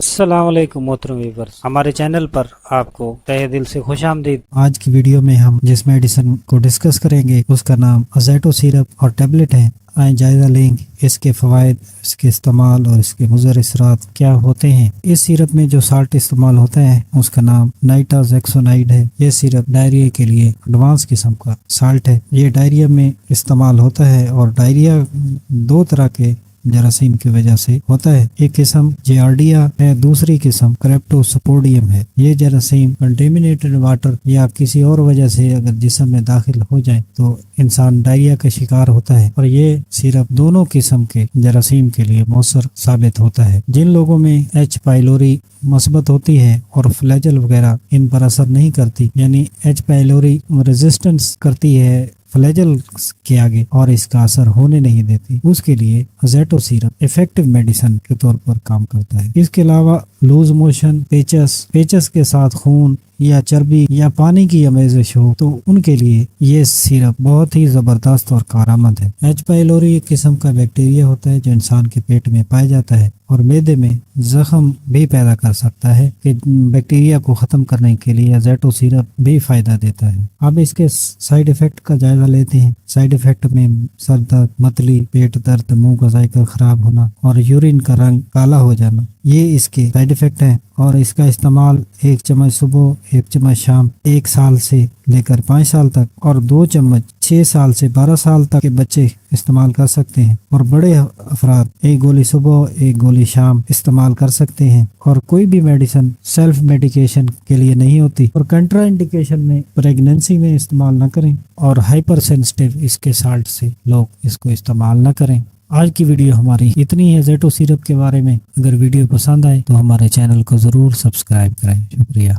السلام علیکم محترم ویورز، ہمارے چینل پر آپ کو تہہ دل سے خوش آمدید۔ آج کی ویڈیو میں ہم جس میڈیسن کو ڈسکس کریں گے اس کا نام ازیٹو سیرپ اور ٹیبلٹ ہے۔ آئیں جائزہ لیں اس کے فوائد، اس کے استعمال اور اس کے مضر اثرات کیا ہوتے ہیں۔ اس سیرپ میں جو سالٹ استعمال ہوتا ہے اس کا نام نائٹرازیکسونائڈ ہے۔ یہ سیرپ ڈائریا کے لیے ایڈوانس قسم کا سالٹ ہے۔ یہ ڈائریا میں استعمال ہوتا ہے اور ڈائریا دو طرح کے جراثیم کی وجہ سے ہوتا ہے۔ ایک قسم جیارڈیا ہے، دوسری قسم کریپٹوسپوڈیم ہے۔ یہ جراثیم کنٹیمنیٹڈ واٹر یا کسی اور وجہ سے اگر جسم میں داخل ہو جائیں تو انسان ڈائریا کا شکار ہوتا ہے، اور یہ سیرپ دونوں قسم کے جراثیم کے لیے مؤثر ثابت ہوتا ہے۔ جن لوگوں میں ایچ پائلوری مثبت ہوتی ہے اور فلیجل وغیرہ ان پر اثر نہیں کرتی، یعنی ایچ پائلوری ریزسٹنس کرتی ہے فلیجل کے آگے اور اس کا اثر ہونے نہیں دیتی، اس کے لیے ازیٹو سیرپ افیکٹو میڈیسن کے طور پر کام کرتا ہے۔ اس کے علاوہ لوز موشن، پیچس کے ساتھ خون یا چربی یا پانی کی آمیزش ہو تو ان کے لیے یہ سیرپ بہت ہی زبردست اور کارآمد ہے۔ ایچ پائلوری ایک قسم کا بیکٹیریا ہوتا ہے جو انسان کے پیٹ میں پایا جاتا ہے اور معدے میں زخم بھی پیدا کر سکتا ہے، کہ بیکٹیریا کو ختم کرنے کے لیے ازیٹو سیرپ بھی فائدہ دیتا ہے۔ اب اس کے سائیڈ افیکٹ کا جائزہ لیتے ہیں۔ سائیڈ افیکٹ میں سر درد، متلی، پیٹ درد، منہ کا ذائقہ خراب ہونا اور یورین کا رنگ کالا ہو جانا، یہ اس کے سائیڈ افیکٹ ہیں۔ اور اس کا استعمال 1 چمچ صبح، 1 چمچ شام، 1 سال سے لے کر 5 سال تک، اور 2 چمچ 6 سال سے 12 سال تک کے بچے استعمال کر سکتے ہیں، اور بڑے افراد 1 گولی صبح، 1 گولی شام استعمال کر سکتے ہیں۔ اور کوئی بھی میڈیسن سیلف میڈیکیشن کے لیے نہیں ہوتی، اور کنٹرا انڈیکیشن میں پریگننسی میں استعمال نہ کریں، اور ہائپر سینسٹیو اس کے سالٹ سے لوگ اس کو استعمال نہ کریں۔ آج کی ویڈیو ہماری اتنی ہے ازیٹو سیرپ کے بارے میں۔ اگر ویڈیو پسند آئے تو ہمارے چینل کو ضرور سبسکرائب کریں۔ شکریہ۔